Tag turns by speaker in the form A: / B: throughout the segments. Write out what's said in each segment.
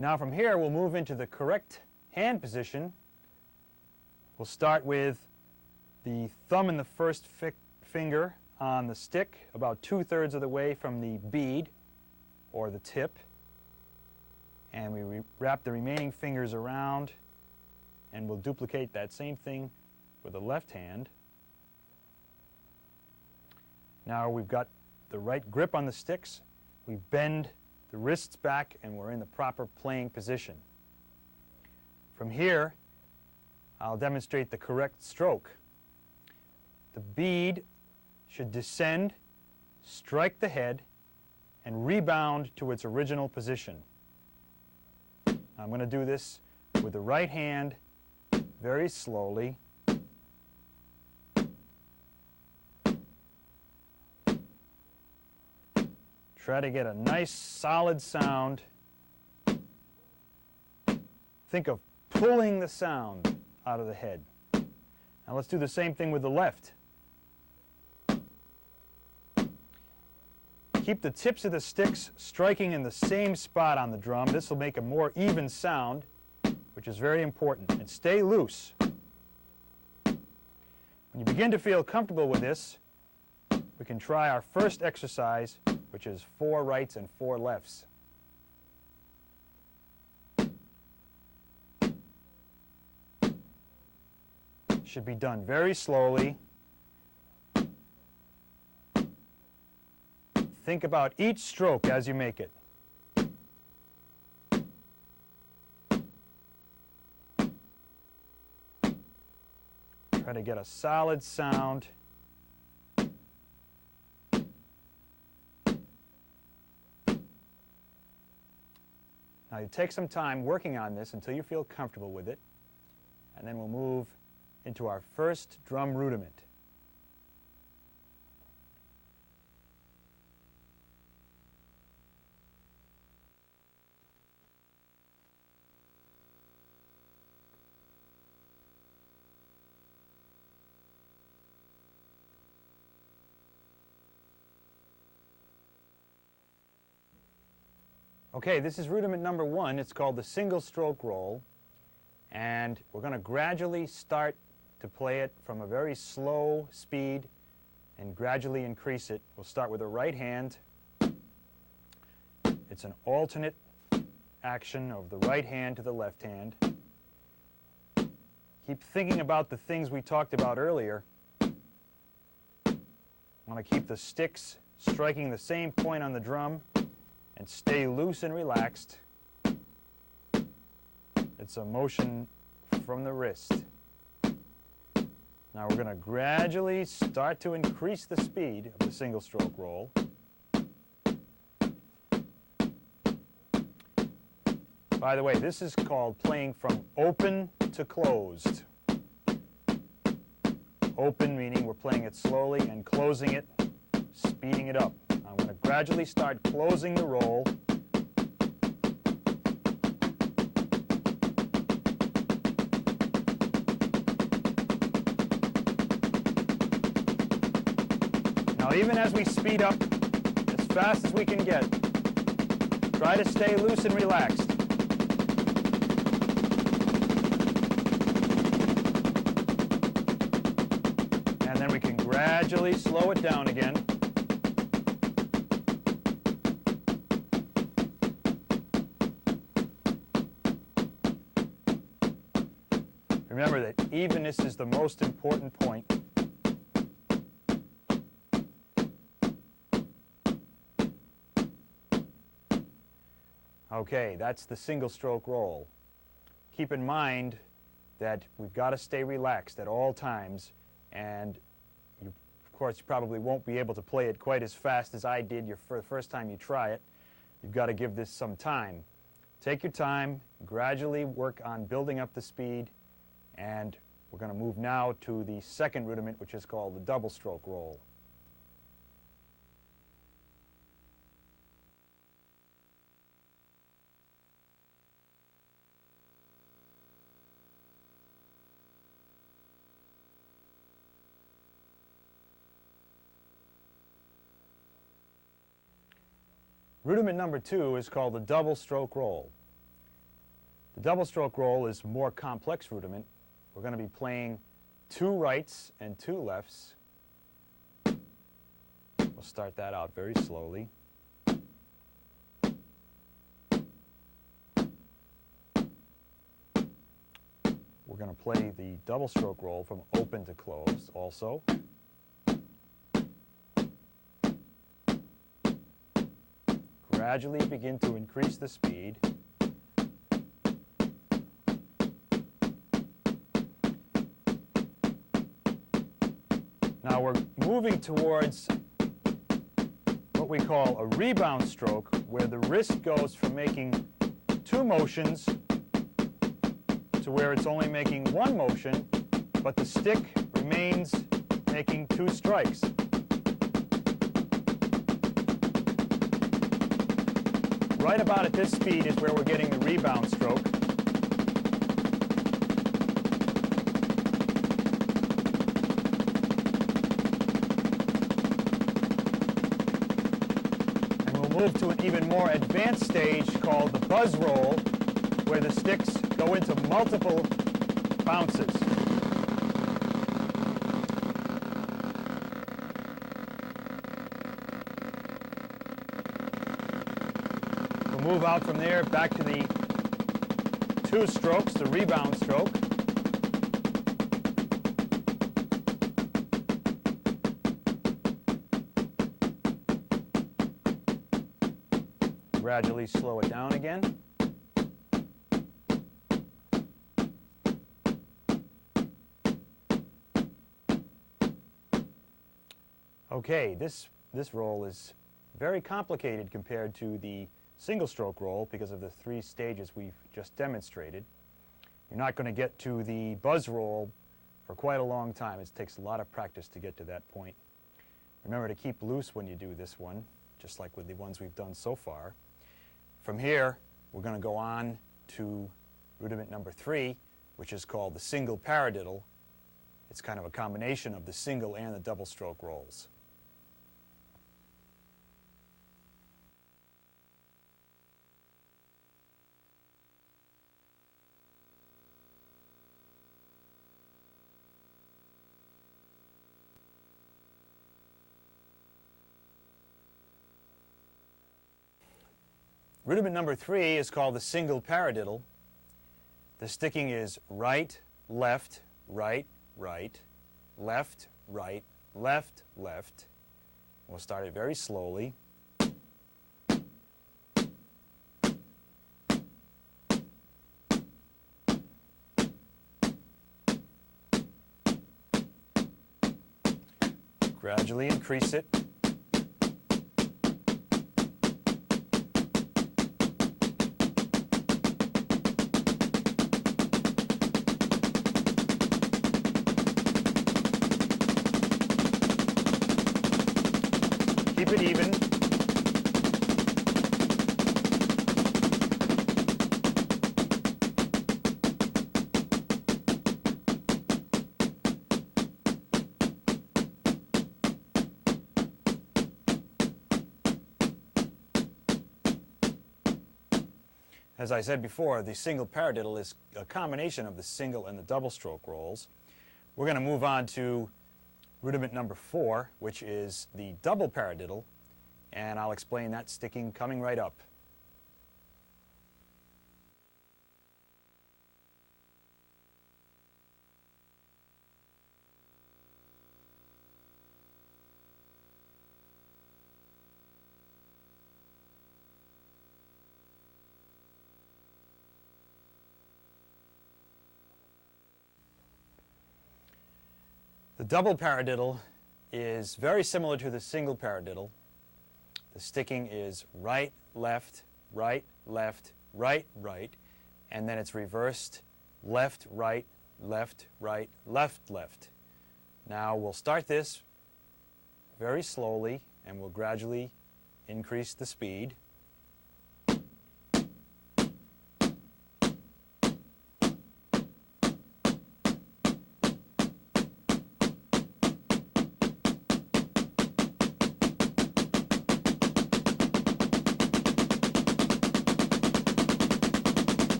A: Now from here we'll move into the correct hand position. We'll start with the thumb and the first finger on the stick about 2/3 of the way from the bead or the tip, and we wrap the remaining fingers around, and we'll duplicate that same thing with the left hand. Now we've got the right grip on the sticks. We bend the wrists back and we're in the proper playing position. From here, I'll demonstrate the correct stroke. The bead should descend, strike the head, and rebound to its original position. I'm going to do this with the right hand very slowly. Try to get a nice solid sound. Think of pulling the sound out of the head. Now let's do the same thing with the left. Keep the tips of the sticks striking in the same spot on the drum. This will make a more even sound, which is very important. And stay loose. When you begin to feel comfortable with this, we can try our first exercise, which is 4 rights and 4 lefts. Should be done very slowly. Think about each stroke as you make it. Try to get a solid sound. Now you take some time working on this until you feel comfortable with it, and then we'll move into our first drum rudiment. Okay, this is rudiment number 1. It's called the single stroke roll, and we're going to gradually start to play it from a very slow speed and gradually increase it. We'll start with the right hand. It's an alternate action of the right hand to the left hand. Keep thinking about the things we talked about earlier. Want to keep the sticks striking the same point on the drum and stay loose and relaxed. It's a motion from the wrist. Now we're going to gradually start to increase the speed of the single stroke roll. By the way, this is called playing from open to closed. Open meaning we're playing it slowly, and closing it, speeding it up. I'm going to gradually start closing the roll. Now even as we speed up as fast as we can get, try to stay loose and relaxed. And then we can gradually slow it down again. Remember that evenness is the most important point. Okay, that's the single stroke roll. Keep in mind that we've got to stay relaxed at all times, and of course you probably won't be able to play it quite as fast as I did for the first time you try it. You've got to give this some time. Take your time, gradually work on building up the speed, and we're going to move now to the second rudiment, which is called the double stroke roll. Rudiment number 2 is called the double stroke roll. The double stroke roll is a more complex rudiment. We're going to be playing 2 rights and 2 lefts. We'll start that out very slowly. We're going to play the double stroke roll from open to closed also. Gradually begin to increase the speed. Now we're moving towards what we call a rebound stroke, where the wrist goes from making 2 motions to where it's only making 1 motion, but the stick remains making 2 strikes. Right about at this speed is where we're getting the rebound stroke. And we'll move to an even more advanced stage called the buzz roll, where the sticks go into multiple bounces. We'll move out from there back to the 2 strokes, the rebound stroke. Gradually slow it down again. Okay, this roll is very complicated compared to the single stroke roll because of the 3 stages we've just demonstrated. You're not going to get to the buzz roll for quite a long time. It takes a lot of practice to get to that point. Remember to keep loose when you do this one, just like with the ones we've done so far. From here, we're going to go on to rudiment number 3, which is called the single paradiddle. It's kind of a combination of the single and the double stroke rolls. Rudiment number 3 is called the single paradiddle. The sticking is right, left, right, right, left, right, left, left. We'll start it very slowly. Gradually increase it. Keep it even. As I said before, the single paradiddle is a combination of the single and the double stroke rolls. We're going to move on to rudiment number 4, which is the double paradiddle, and I'll explain that sticking coming right up. The double paradiddle is very similar to the single paradiddle. The sticking is right, left, right, left, right, right, and then it's reversed left, right, left, right, left, left. Now we'll start this very slowly and we'll gradually increase the speed.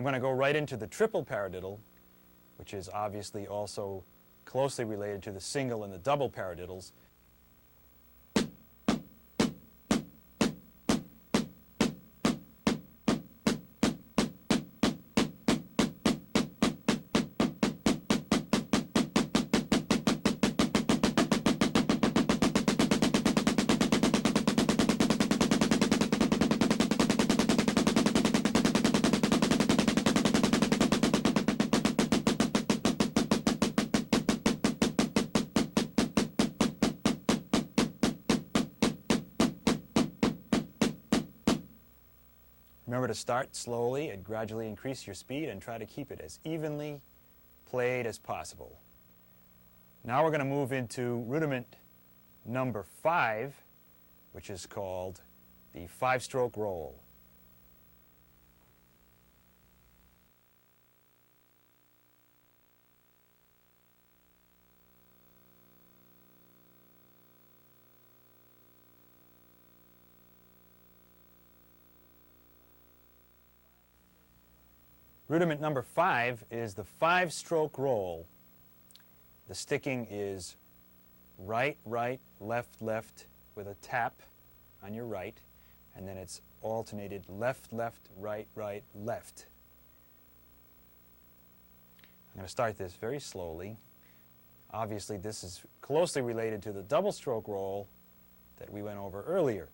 A: I'm going to go right into the triple paradiddle, which is obviously also closely related to the single and the double paradiddles. Remember to start slowly and gradually increase your speed and try to keep it as evenly played as possible. Now we're going to move into rudiment number 5, which is called the 5-stroke roll. Rudiment number 5 is the 5-stroke roll. The sticking is right, right, left, left with a tap on your right, and then it's alternated left, left, right, right, left. I'm going to start this very slowly. Obviously, this is closely related to the double-stroke roll that we went over earlier.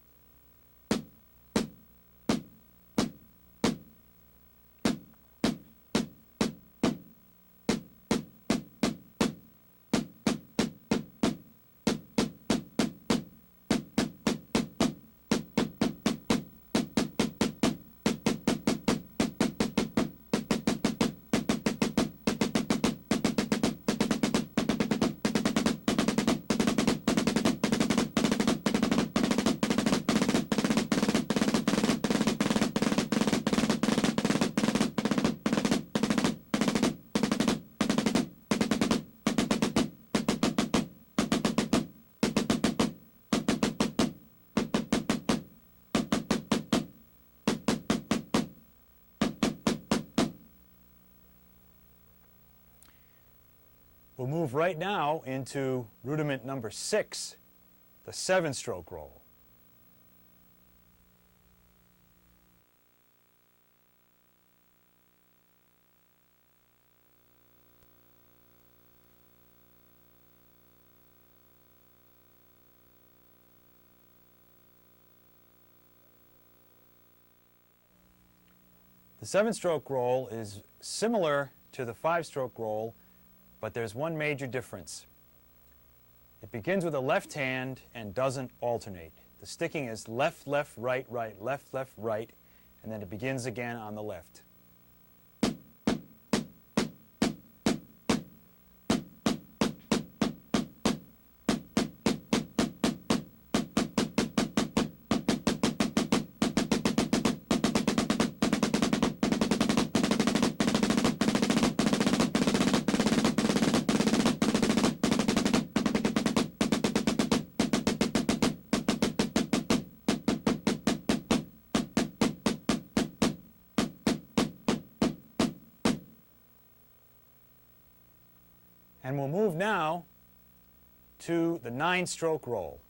A: We'll move right now into rudiment number 6, the 7-stroke roll. The 7-stroke roll is similar to the 5-stroke roll, but there's one major difference. It begins with a left hand and doesn't alternate. The sticking is left, left, right, right, left, left, right, and then it begins again on the left. And we'll move now to the 9-stroke roll.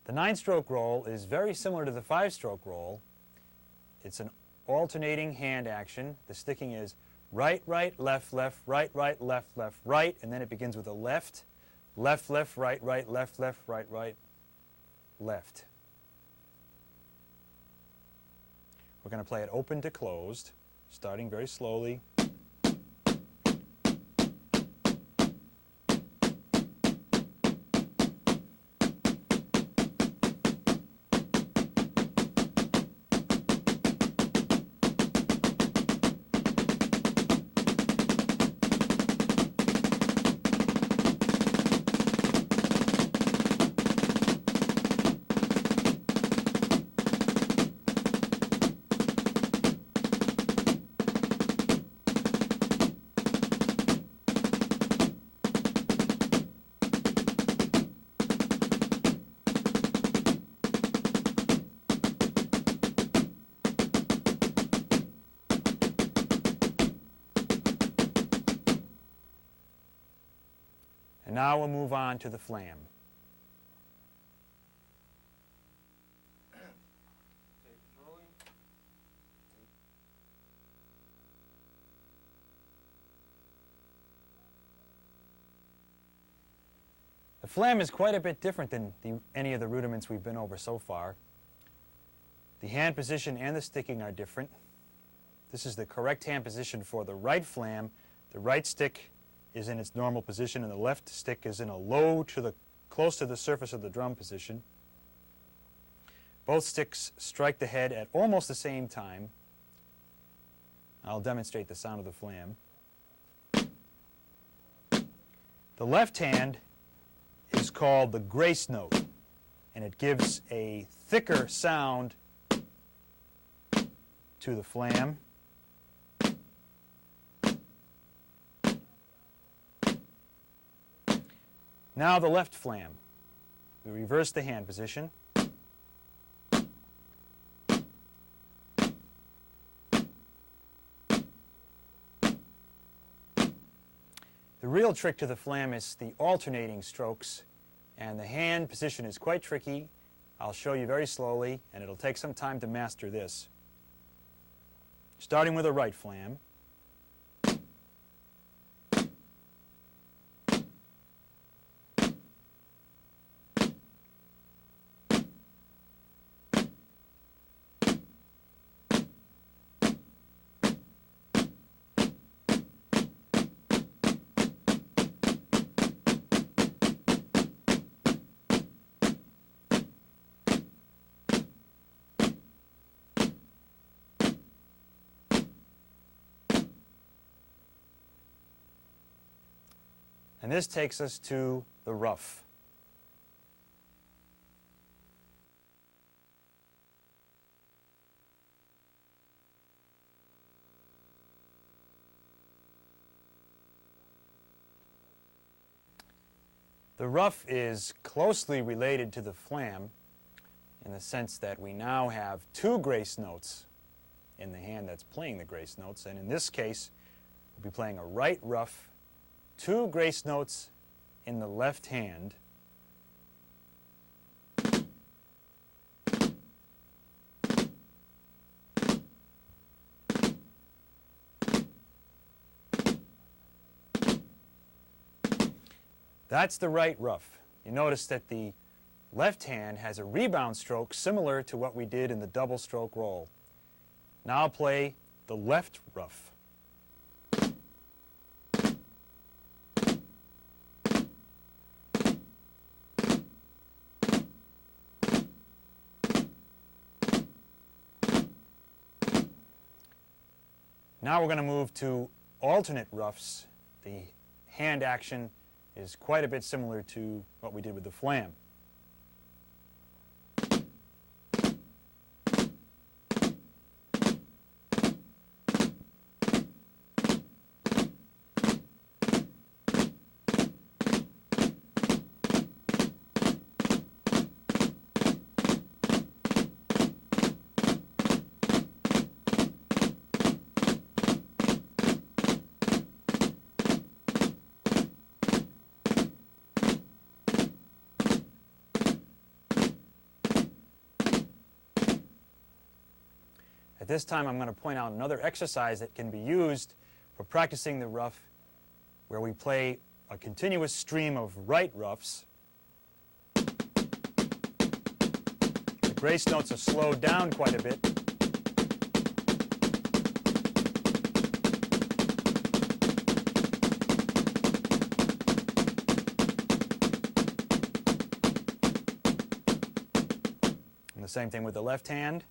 A: The 9-stroke roll is very similar to the 5-stroke roll. It's an alternating hand action. The sticking is right, right, left, left, right, right, left, left, right, and then it begins with a left, left, left, right, right, left, left, right, right, left. We're going to play it open to closed, starting very slowly. And now we'll move on to the flam. The flam is quite a bit different than any of the rudiments we've been over so far. The hand position and the sticking are different. This is the correct hand position for the right flam. The right stick is in its normal position and the left stick is in a low to the close to the surface of the drum position. Both sticks strike the head at almost the same time. I'll demonstrate the sound of the flam. The left hand is called the grace note, and it gives a thicker sound to the flam. Now the left flam. We reverse the hand position. The real trick to the flam is the alternating strokes, and the hand position is quite tricky. I'll show you very slowly, and it'll take some time to master this. Starting with the right flam. And this takes us to the ruff. The ruff is closely related to the flam in the sense that we now have two grace notes in the hand that's playing the grace notes, and in this case we'll be playing a right ruff, two grace notes in the left hand, that's the right ruff. You notice that the left hand has a rebound stroke similar to what we did in the double stroke roll. Now I'll play the left ruff. Now we're going to move to alternate ruffs. The hand action is quite a bit similar to what we did with the flam. At this time, I'm going to point out another exercise that can be used for practicing the ruff, where we play a continuous stream of right ruffs. The grace notes are slowed down quite a bit. And the same thing with the left hand.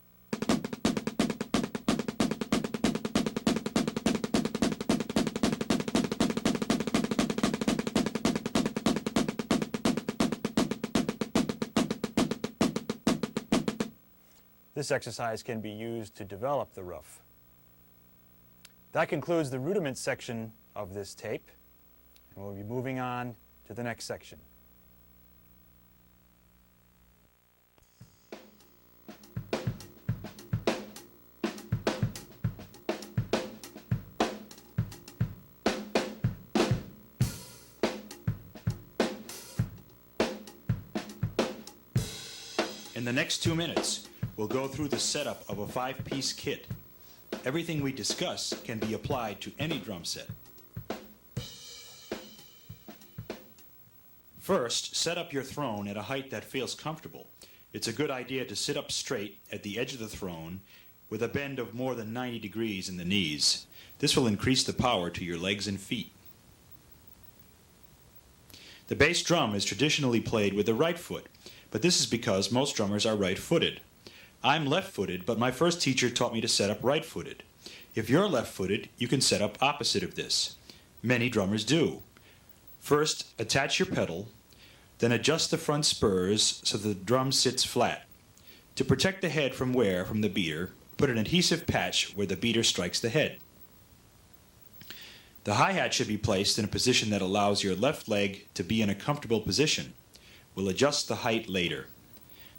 A: This exercise can be used to develop the ruff. That concludes the rudiment section of this tape, and we'll be moving on to the next section.
B: In the next 2 minutes, we'll go through the setup of a 5-piece kit. Everything we discuss can be applied to any drum set. First, set up your throne at a height that feels comfortable. It's a good idea to sit up straight at the edge of the throne with a bend of more than 90 degrees in the knees. This will increase the power to your legs and feet. The bass drum is traditionally played with the right foot, but this is because most drummers are right-footed. I'm left-footed, but my first teacher taught me to set up right-footed. If you're left-footed, you can set up opposite of this. Many drummers do. First, attach your pedal, then adjust the front spurs so the drum sits flat. To protect the head from wear from the beater, put an adhesive patch where the beater strikes the head. The hi-hat should be placed in a position that allows your left leg to be in a comfortable position. We'll adjust the height later.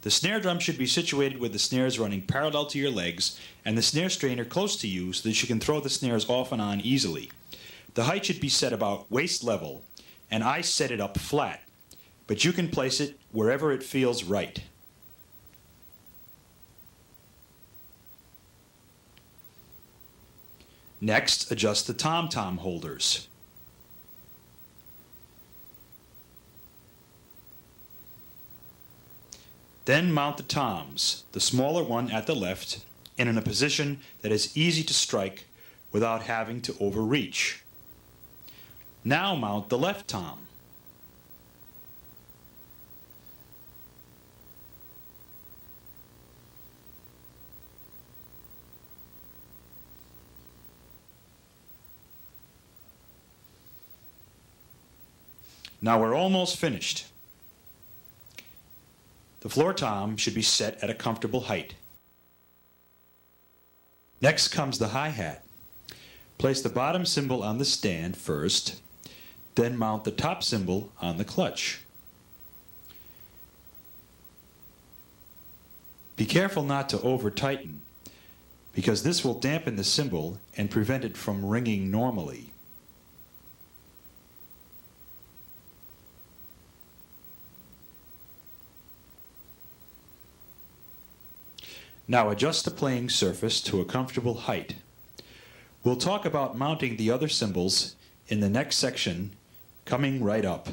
B: The snare drum should be situated with the snares running parallel to your legs and the snare strainer close to you so that you can throw the snares off and on easily. The height should be set about waist level, and I set it up flat, but you can place it wherever it feels right. Next, adjust the tom-tom holders. Then mount the toms, the smaller one at the left, and in a position that is easy to strike without having to overreach. Now mount the left tom. Now we're almost finished. The floor tom should be set at a comfortable height. Next comes the hi-hat. Place the bottom cymbal on the stand first, then mount the top cymbal on the clutch. Be careful not to over-tighten, because this will dampen the cymbal and prevent it from ringing normally. Now adjust the playing surface to a comfortable height. We'll talk about mounting the other cymbals in the next section, coming right up.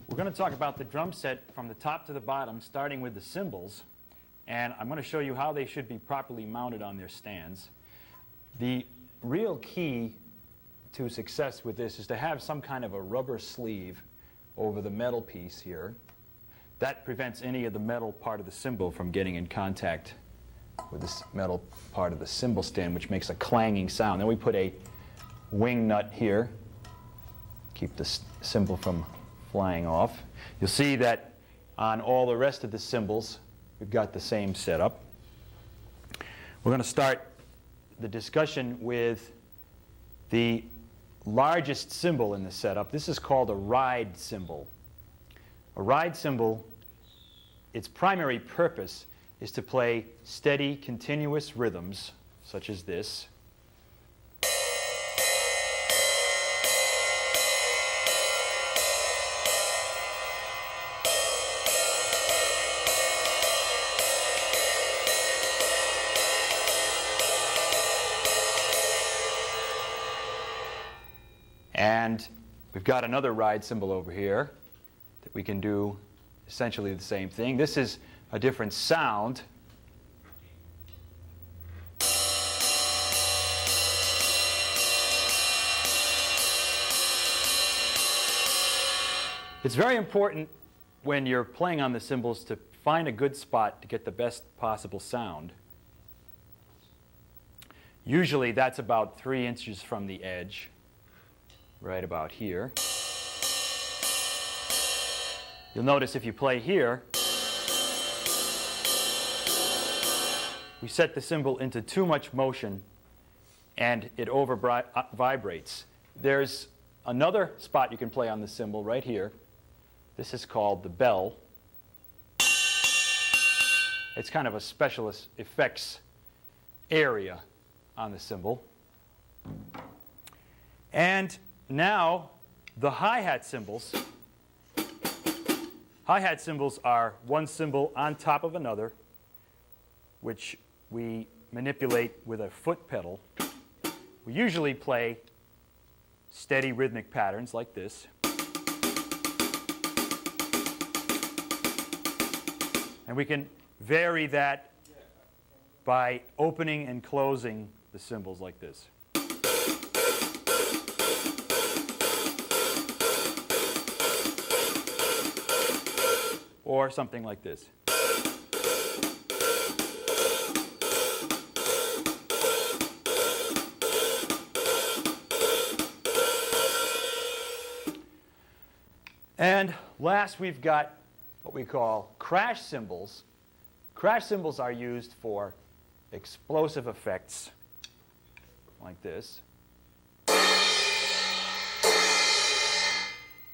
A: We're going to talk about the drum set from the top to the bottom, starting with the cymbals, and I'm going to show you how they should be properly mounted on their stands. The real key to success with this is to have some kind of a rubber sleeve over the metal piece here. That prevents any of the metal part of the cymbal from getting in contact with this metal part of the cymbal stand, which makes a clanging sound. Then we put a wing nut here, keep the cymbal from flying off. You'll see that on all the rest of the cymbals, we've got the same setup. We're going to start the discussion with the largest cymbal in the setup. This is called a ride cymbal. A ride cymbal, its primary purpose is to play steady, continuous rhythms, such as this. And we've got another ride cymbal over here that we can do essentially the same thing. This is a different sound. It's very important when you're playing on the cymbals to find a good spot to get the best possible sound. Usually that's about 3 inches from the edge, right about here. You'll notice if you play here, we set the cymbal into too much motion and it over vibrates. There's another spot you can play on the cymbal right here. This is called the bell. It's kind of a special effects area on the cymbal. And now the hi-hat cymbals. Hi-hat cymbals are one cymbal on top of another, which we manipulate with a foot pedal. We usually play steady rhythmic patterns like this. And we can vary that by opening and closing the cymbals like this. Or something like this. And last, we've got what we call crash cymbals. Crash cymbals are used for explosive effects like this.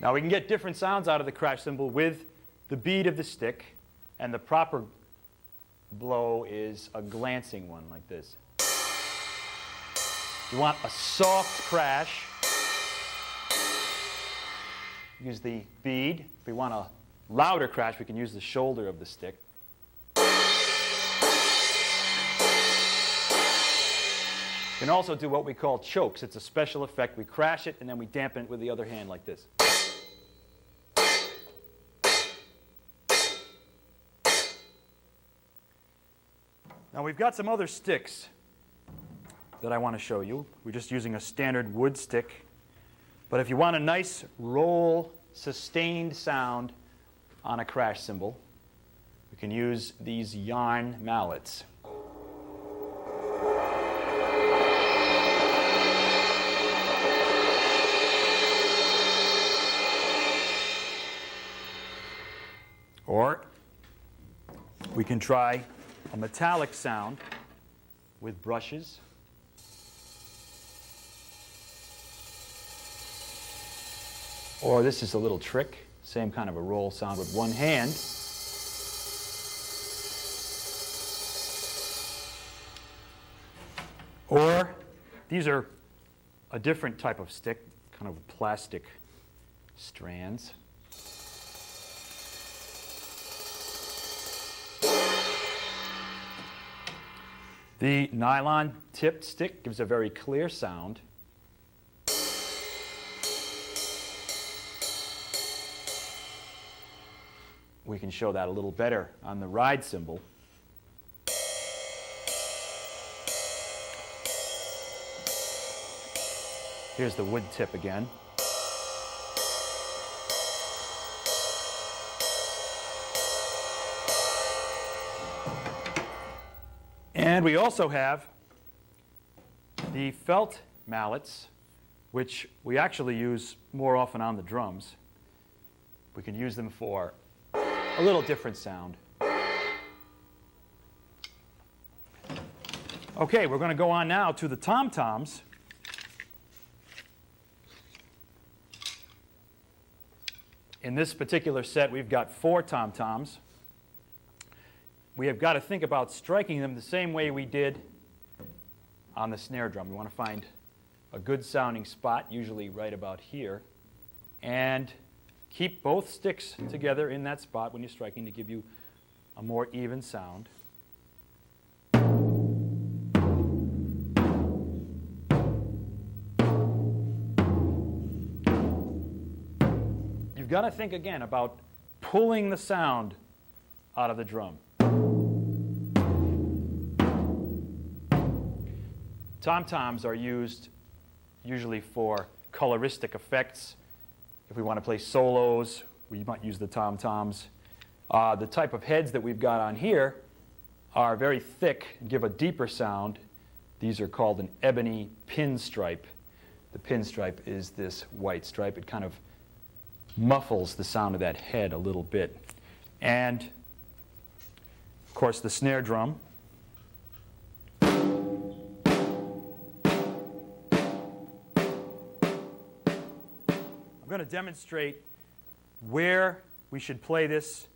A: Now we can get different sounds out of the crash cymbal with the beat of the stick, and the proper blow is a glancing one like this. If you want a soft crash, use the bead. If we want a louder crash, we can use the shoulder of the stick. You can also do what we call chokes. It's a special effect. We crash it and then we dampen it with the other hand like this. Now we've got some other sticks that I want to show you. We're just using a standard wood stick. But if you want a nice roll, sustained sound on a crash cymbal, we can use these yarn mallets. Or we can try a metallic sound with brushes. Or this is a little trick, same kind of a roll sound with one hand. Or these are a different type of stick, kind of plastic strands. The nylon tipped stick gives a very clear sound. We can show that a little better on the ride cymbal. Here's the wood tip again. And we also have the felt mallets, which we actually use more often on the drums. We can use them for a little different sound. Okay, we're going to go on now to the tom-toms. In this particular set, we've got 4 tom-toms. We have got to think about striking them the same way we did on the snare drum. We want to find a good sounding spot, usually right about here, and keep both sticks together in that spot when you're striking to give you a more even sound. You've got to think again about pulling the sound out of the drum. Tom-toms are used usually for coloristic effects. If we want to play solos, we might use the tom-toms. The type of heads that we've got on here are very thick and give a deeper sound. These are called an ebony pinstripe. The pinstripe is this white stripe. It kind of muffles the sound of that head a little bit. And, of course, the snare drum. going to demonstrate where we should play this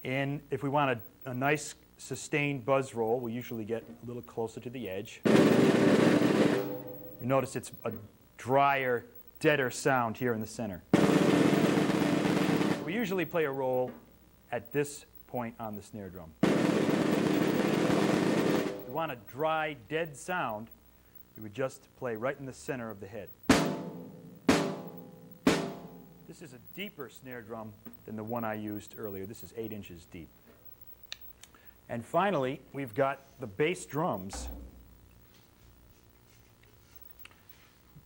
A: in. If we want a nice sustained buzz roll, we usually get a little closer to the edge. You notice it's a drier, deader sound here in the center. We usually play a roll at this point on the snare drum. If we want a dry, dead sound, we would just play right in the center of the head. This is a deeper snare drum than the one I used earlier. This is 8 inches deep. And finally, we've got the bass drums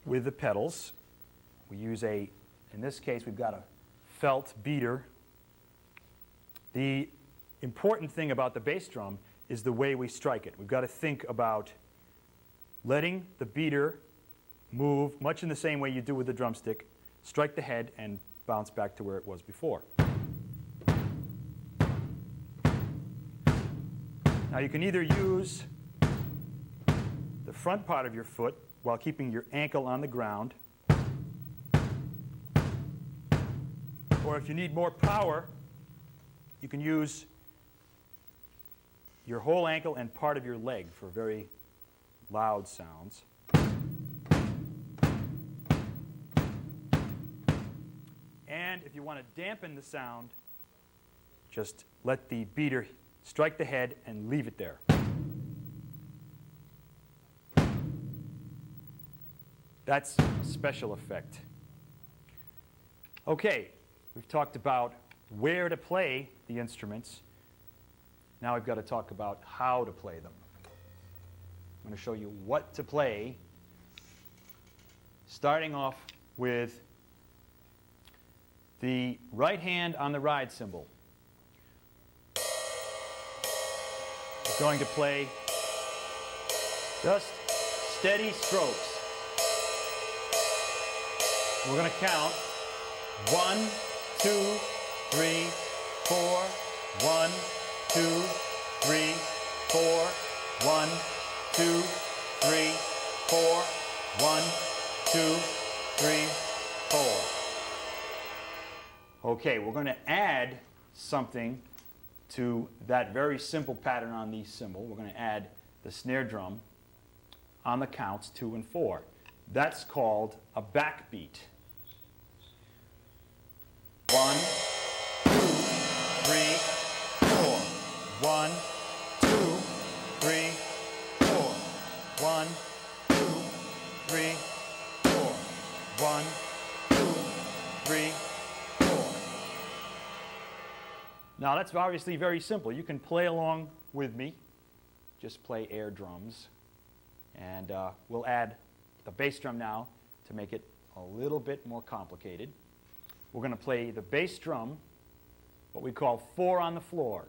A: with the pedals. We use in this case, we've got a felt beater. The important thing about the bass drum is the way we strike it. We've got to think about letting the beater move much in the same way you do with the drumstick, strike the head, and bounce back to where it was before. Now you can either use the front part of your foot while keeping your ankle on the ground, or if you need more power, you can use your whole ankle and part of your leg for very loud sounds. And if you want to dampen the sound, just let the beater strike the head and leave it there. That's a special effect. Okay, we've talked about where to play the instruments. Now we've got to talk about how to play them. I'm going to show you what to play, starting off with the right hand on the ride cymbal. We're going to play just steady strokes. We're going to count 1, 2, 3, 4, 1, 2, 3, 4, 1, 2, 3, 4, 1, 2, 3, 4. Okay, we're going to add something to that very simple pattern on the cymbal. We're going to add the snare drum on the counts 2 and 4. That's called a backbeat. 1, 2, 3, 4. 1, 2, 3, 4. 1, 2, 3, 4. 1, 2, 3, 4. Now that's obviously very simple. You can play along with me. Just play air drums. And we'll add the bass drum now to make it a little bit more complicated. We're going to play the bass drum, what we call 4 on the floor,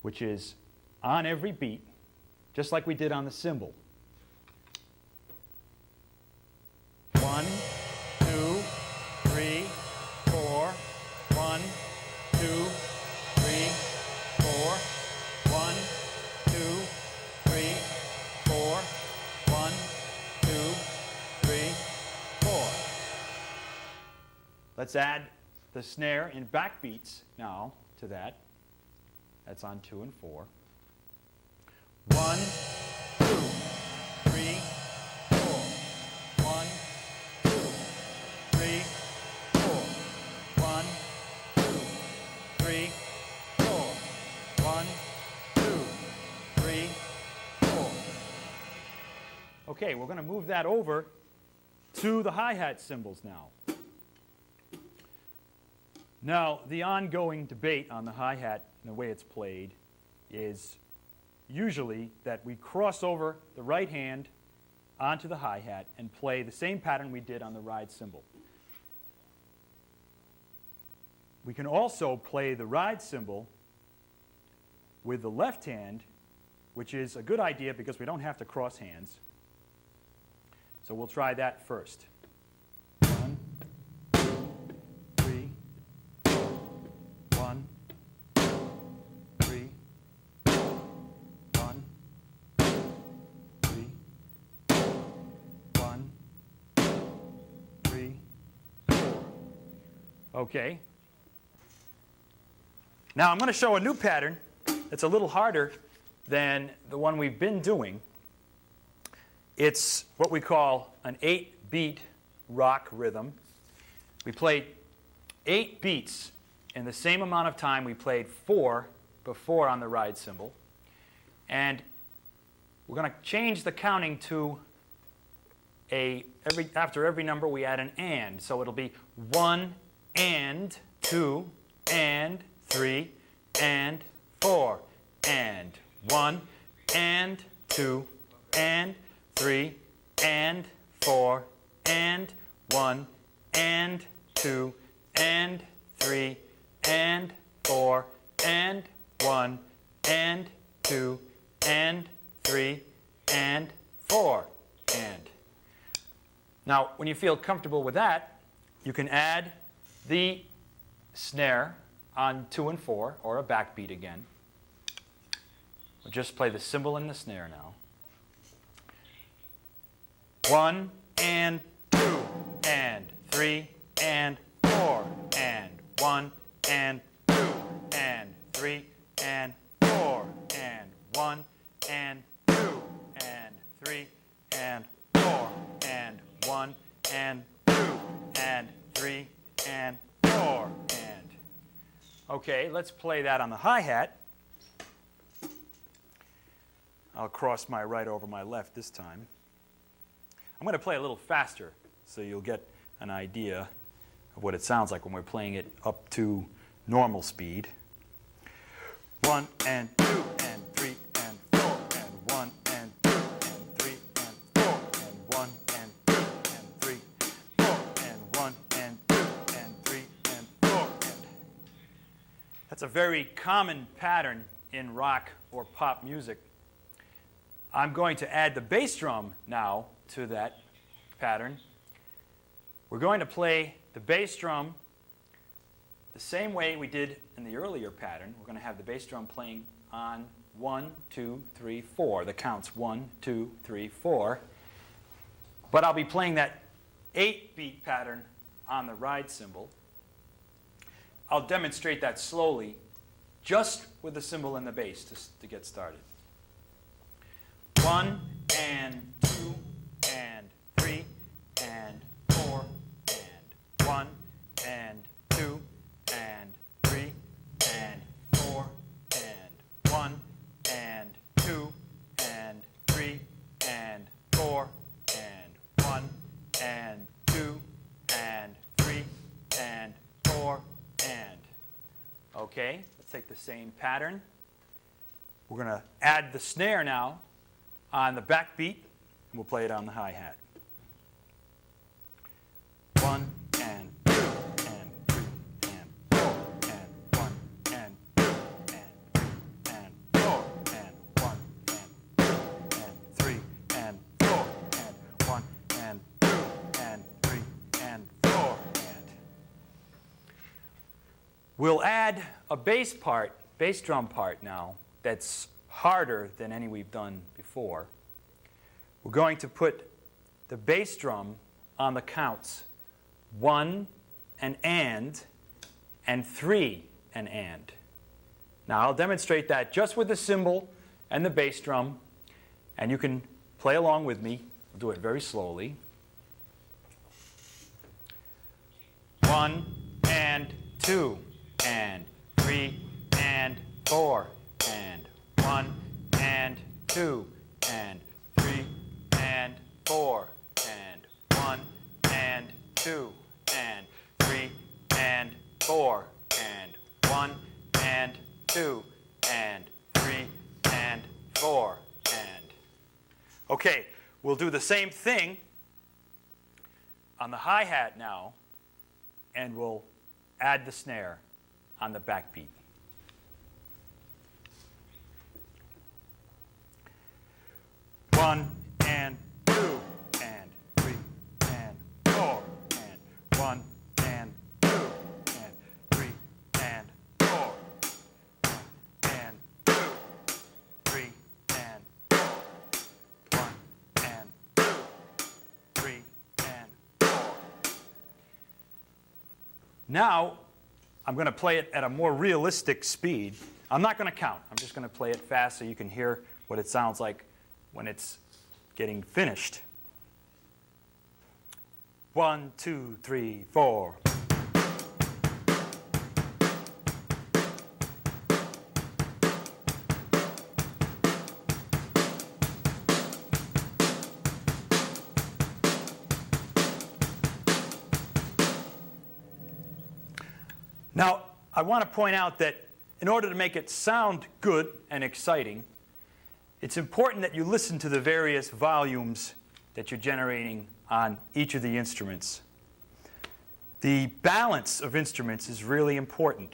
A: which is on every beat, just like we did on the cymbal. 1, 2, 3, 4. 1, 2, 3, 4. 1, 2, 3, 4. 1, 2, 3, 4. Let's add the snare in backbeats now to that. That's on 2 and 4. 1, 2, 3, 4. 1, 2, 3, 4. 1, 2, 3, 4. 1, 2, 3, 4. Okay, we're going to move that over to the hi-hat cymbals now. Now, the ongoing debate on the hi-hat and the way it's played is usually that we cross over the right hand onto the hi-hat and play the same pattern we did on the ride cymbal. We can also play the ride cymbal with the left hand, which is a good idea because we don't have to cross hands. So we'll try that first. 1, 2, 3, 4. 1, 2, 3, 4. 1, 2, 3, 4. 1, 2, 3, 4. Okay. Now I'm going to show a new pattern that's a little harder than the one we've been doing. It's what we call an 8-beat rock rhythm. We played 8 beats in the same amount of time we played 4 before on the ride cymbal. And we're going to change the counting to after every number we add an and. So it'll be 1 and 2 and 3 and 4 and 1 and 2 and 3 and 4 and 1 and 2 and 3 and 4 and 1 and 2 and 3 and 4 and. Now, when you feel comfortable with that, you can add the snare on 2 and 4, or a backbeat again. We'll just play the cymbal and the snare now. 1 and 2 and 3 and 4 and 1 and 2 and 3 and 4 and 1 and 2 and 3 and 4 and 1 and 2 and 3 and 4 and. Okay, let's play that on the hi-hat. I'll cross my right over my left this time. I'm going to play a little faster so you'll get an idea of what it sounds like when we're playing it up to normal speed. 1 and 2 and 3 and 4 and 1 and 2 and 3 and 4 and 1 and 2 and 3 4 and 1 and 2 and 3 and 4 and. That's a very common pattern in rock or pop music. I'm going to add the bass drum now to that pattern. We're going to play the bass drum the same way we did in the earlier pattern. We're going to have the bass drum playing on 1, 2, 3, 4. The counts 1, 2, 3, 4. But I'll be playing that 8-beat pattern on the ride cymbal. I'll demonstrate that slowly, just with the cymbal and the bass to get started. 1 and 2 and 3 and 4 and 1 and 2 and 3 and 4 and 1 and 2 and 3 and 4 and 1 and 2 and 3 and 4 and. Okay, let's take the same pattern. We're going to add the snare now on the backbeat, and we'll play it on the hi-hat. 1 and 2 and 3 and 4 and 1 and 2 and 4 and 1 and 2 and 3 and 4 and 1 and 2 and 3 and 4 and. We'll add a bass drum part now that's harder than any we've done before. We're going to put the bass drum on the counts 1 and 3 and. Now I'll demonstrate that just with the cymbal and the bass drum, and you can play along with me. We'll do it very slowly. 1 and 2 and 3 and 4 and 1 and 2 and 3 and 4 and 1 and 2 and 3 and 4 and 1 and 2 and 3 and 4 and. Okay, we'll do the same thing on the hi-hat now, and we'll add the snare on the backbeat. 1 and 2 and 3 and 4 and 1 and 2 and 3 and 4 and 2 3 and 4 1 and 2 3 and 4. Now, I'm going to play it at a more realistic speed. I'm not going to count. I'm just going to play it fast so you can hear what it sounds like when it's getting finished. 1, 2, 3, 4. Now, I want to point out that in order to make it sound good and exciting, it's important that you listen to the various volumes that you're generating on each of the instruments. The balance of instruments is really important.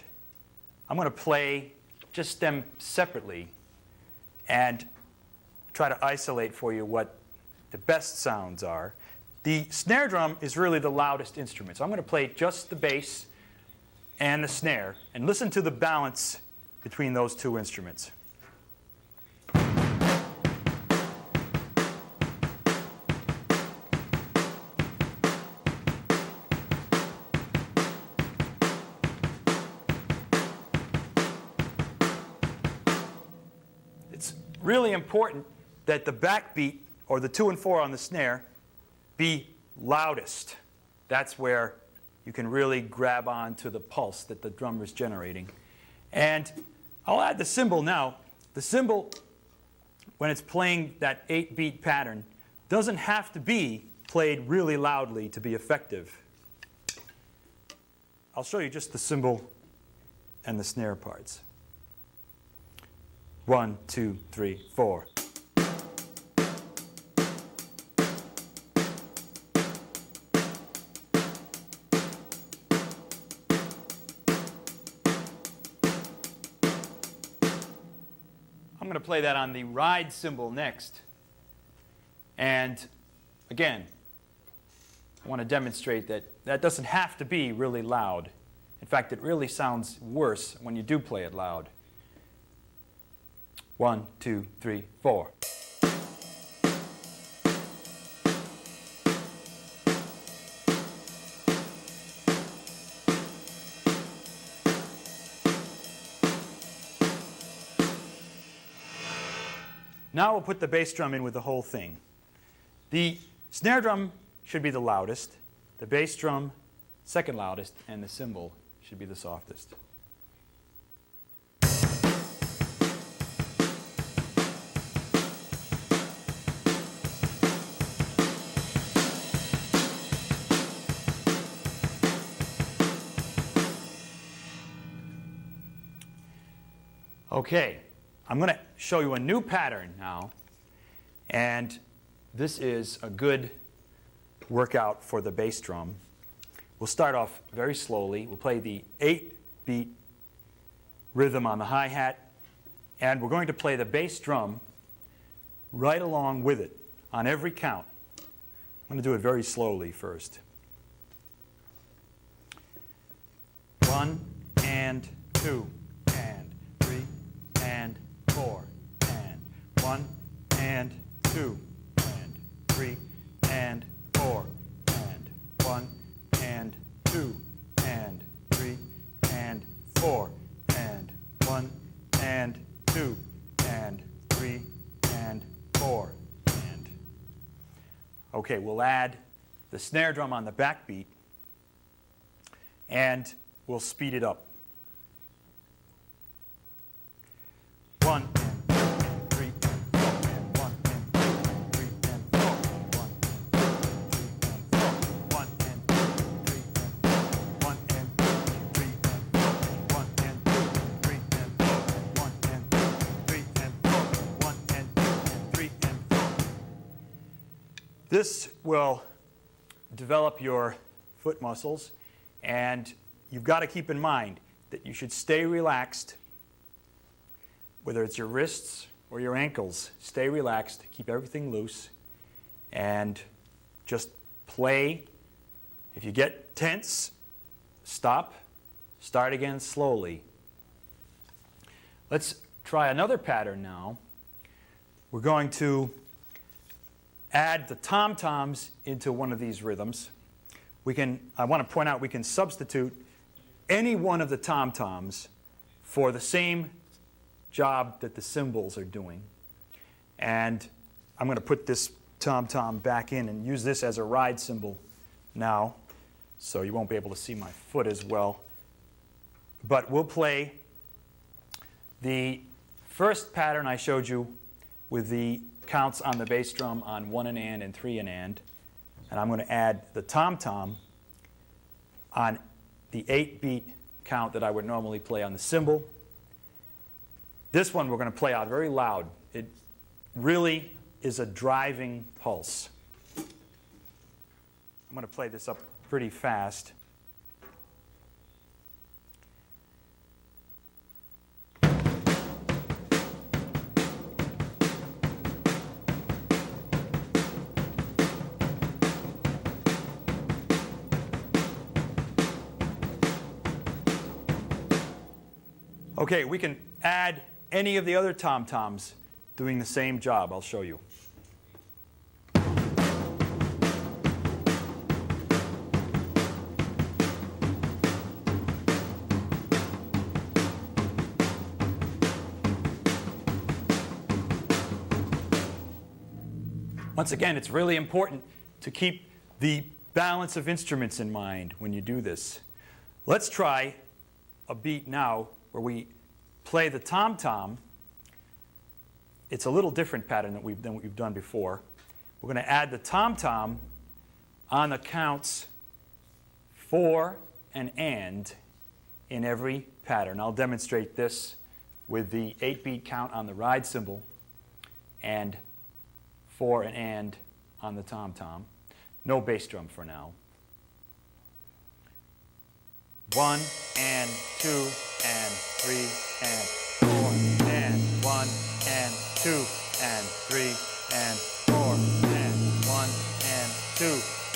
A: I'm going to play just them separately and try to isolate for you what the best sounds are. The snare drum is really the loudest instrument, so I'm going to play just the bass and the snare, and listen to the balance between those two instruments. It's really important that the backbeat, or the 2 and 4 on the snare, be loudest. That's where you can really grab on to the pulse that the drummer is generating. And I'll add the cymbal now. The cymbal, when it's playing that 8-beat pattern, doesn't have to be played really loudly to be effective. I'll show you just the cymbal and the snare parts. 1, 2, 3, 4. I'm going to play that on the ride cymbal next. And again, I want to demonstrate that that doesn't have to be really loud. In fact, it really sounds worse when you do play it loud. 1, 2, 3, 4. Now we'll put the bass drum in with the whole thing. The snare drum should be the loudest, the bass drum second loudest, and the cymbal should be the softest. Okay. I'm going to show you a new pattern now, and this is a good workout for the bass drum. We'll start off very slowly. We'll play the 8-beat rhythm on the hi-hat, and we're going to play the bass drum right along with it on every count. I'm going to do it very slowly first. 1 and 2 and 3 and 4 and 1 and 2 and 3 and 4 and 1 and 2 and 3 and 4 and 1 and 2 and 3 and 4 and. Okay, we'll add the snare drum on the backbeat and we'll speed it up. 1 and 2 and 3 and 4 and 1 and 2 and 3 and 4 and 1 and 2 and 3 and 4 1 and 2 and 3 and 4 1 and 2 and 3 and 4 1 and 2 and 3 and 4 1 and 2 and 3 and 4. This will develop your foot muscles, and you've got to keep in mind that you should stay relaxed. Whether it's your wrists or your ankles, stay relaxed, keep everything loose, and just play. If you get tense, stop, start again slowly. Let's try another pattern now. We're going to add the tom-toms into one of these rhythms. I want to point out we can substitute any one of the tom-toms for the same job that the cymbals are doing. And I'm going to put this tom-tom back in and use this as a ride cymbal now, so you won't be able to see my foot as well. But we'll play the first pattern I showed you with the counts on the bass drum on 1 and 3 and I'm going to add the tom-tom on the 8-beat count that I would normally play on the cymbal. This one we're going to play out very loud. It really is a driving pulse. I'm going to play this up pretty fast. Okay, we can add any of the other tom-toms doing the same job. I'll show you. Once again, it's really important to keep the balance of instruments in mind when you do this. Let's try a beat now where we play the tom-tom. It's a little different pattern than what we've done before. We're going to add the tom-tom on the counts 4 and in every pattern. I'll demonstrate this with the 8-beat count on the ride cymbal and 4 and on the tom-tom. No bass drum for now. 1 and 2 and 3 and 4 and 1 and 2 and 3 and 4 and 1 and 2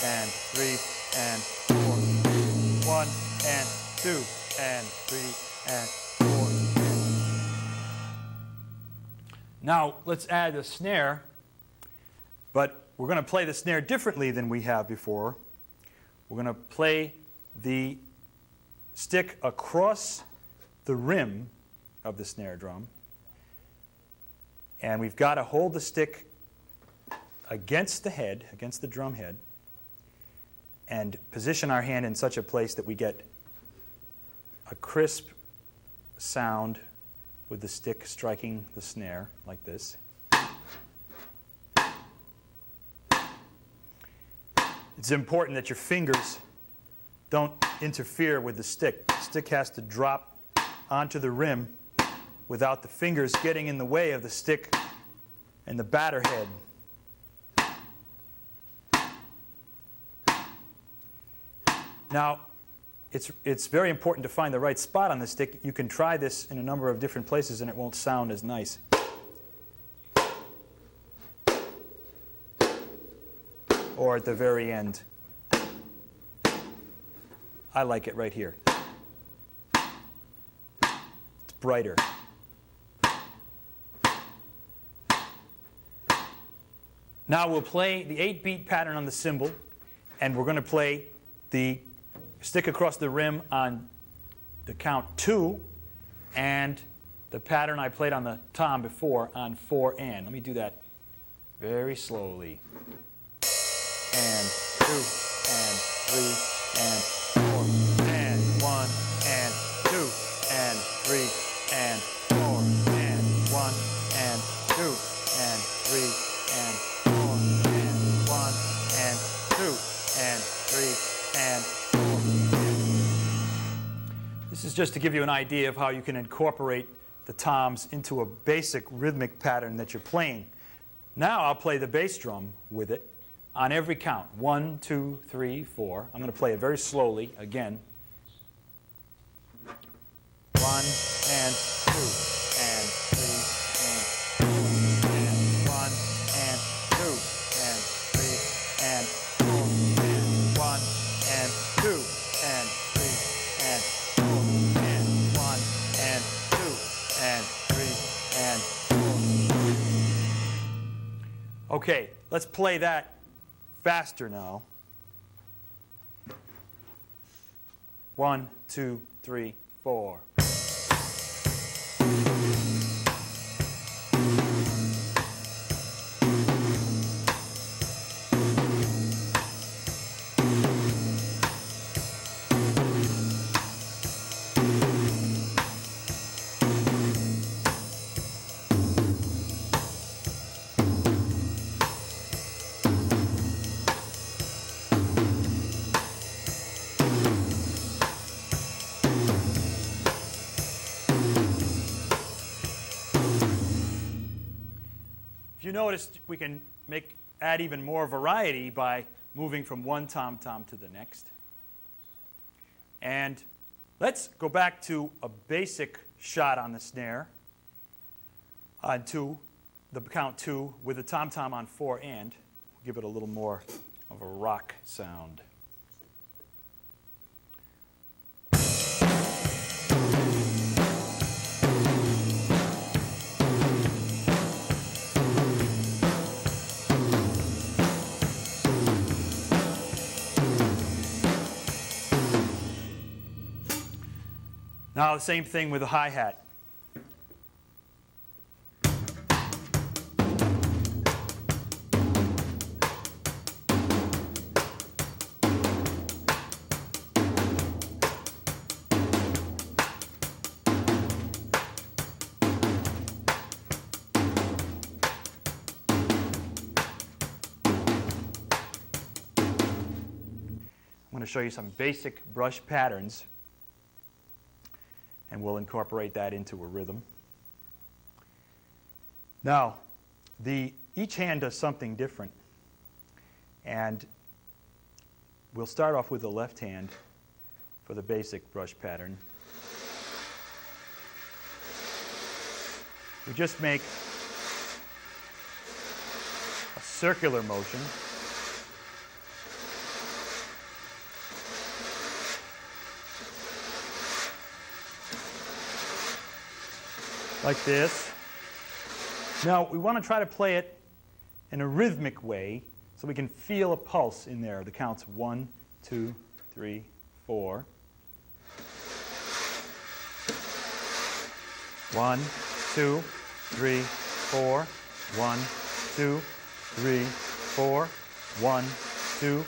A: and 3 and 4 1 and 2 and 3 and 4. Now let's add the snare, but we're going to play the snare differently than we have before. We're going to play the stick across the rim of the snare drum, and we've got to hold the stick against the head, against the drum head, and position our hand in such a place that we get a crisp sound with the stick striking the snare like this. It's important that your fingers don't interfere with the stick. The stick has to drop onto the rim without the fingers getting in the way of the stick and the batter head. Now, it's very important to find the right spot on the stick. You can try this in a number of different places and it won't sound as nice. Or at the very end. I like it right here. It's brighter. Now we'll play the 8-beat pattern on the cymbal, and we're going to play the stick across the rim on the count 2, and the pattern I played on the tom before on 4 and. Let me do that very slowly. And 2 and 3 and 4 and 1 and 2 and 3 and 4 and 1 and 2 and 3 and 4 and 1 and 2 and 3 and 4. This is just to give you an idea of how you can incorporate the toms into a basic rhythmic pattern that you're playing. Now I'll play the bass drum with it on every count. 1, 2, 3, 4. I'm going to play it very slowly again. 1 and 2 and 3 and 4 and 1 and 2 and 3 and 4 and 1 and 2 and 3 and 4 and 1 and 2 and 3 and 4. Okay, let's play that faster now. 1, 2, 3, 4. If you noticed, we can add even more variety by moving from one tom-tom to the next. And let's go back to a basic shot on the snare on 2, the count 2, with the tom-tom on 4 and. Give it a little more of a rock sound. Now the same thing with the hi-hat. I'm going to show you some basic brush patterns, and we'll incorporate that into a rhythm. Now, each hand does something different, and we'll start off with the left hand for the basic brush pattern. We just make a circular motion. Like this. Now, we want to try to play it in a rhythmic way so we can feel a pulse in there. The counts 1, 2, 3, 4. 1, 2, 3, 4. 1, 2, 3, 4. 1, 2,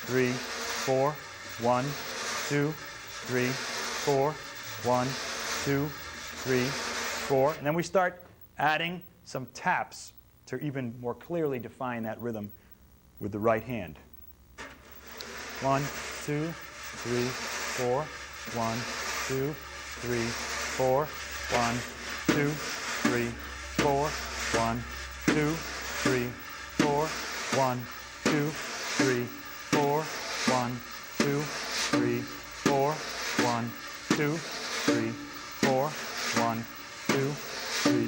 A: 3, 4. 1, 2, 3, 4. 1, 2, 3, 4. And then we start adding some taps to even more clearly define that rhythm with the right hand. 1, 2, 3, 4. 1, 2, 3, 4. 1, 2, 3, 4. 1, 2, 3, 4. 1, 2, 3, 4. 1, 2, 3, 4. 1, 2, 3, 4. 1, 2, 3,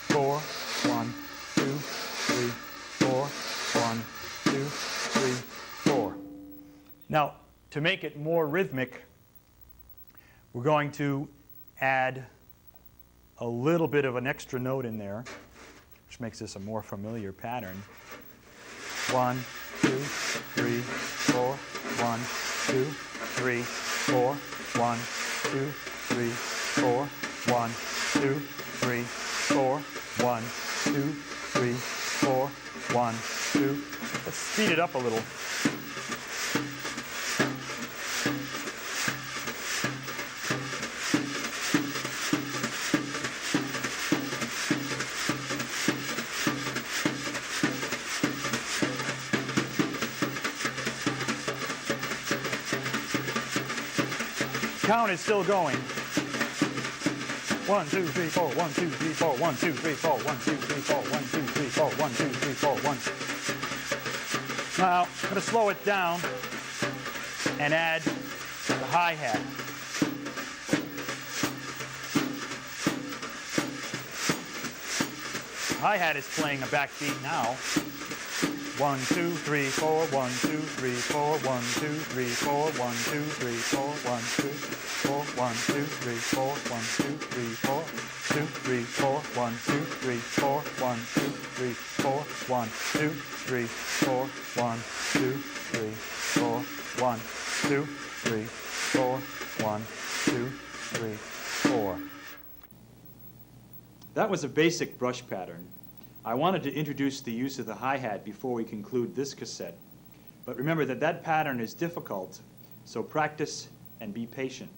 A: 4. 1, 2, 3, 4. 1, 2, 3, 4. Now, to make it more rhythmic, we're going to add a little bit of an extra note in there, which makes this a more familiar pattern. 1, 2, 3, 4. 1, 2, 3, 4. 1, 2, 3, 4. 1, 2, 3, 4. 1, 2, 3, 4. 1, 2. Let's speed it up a little. Count is still going. 1, 2, 3, 4. 1, 2, 3, 4. 1, 2, 3, 4. 1, 2, 3, 4. 1, 2, 3, 4. 1, 2, 3, 4. 1. Now, I'm going to slow it down and add the hi-hat. The hi-hat is playing a backbeat now. 1, 2, 3, 4. 1, 2, 3, 4. 1, 2, 3, 4. 1, 2, 3, 4. 1, 2, 4. 1, 2, 3, 4. 1, 2, 3, 4. 2, 3, 4. 1, 2, 3, 4. 1, 2, 3, 4. 1, 2, 3, 4. 1, 2, 3, 4. 1, 2, 3, 4. 1, 2, That was a basic brush pattern. I wanted to introduce the use of the hi-hat before we conclude this cassette. But remember that pattern is difficult, so practice and be patient.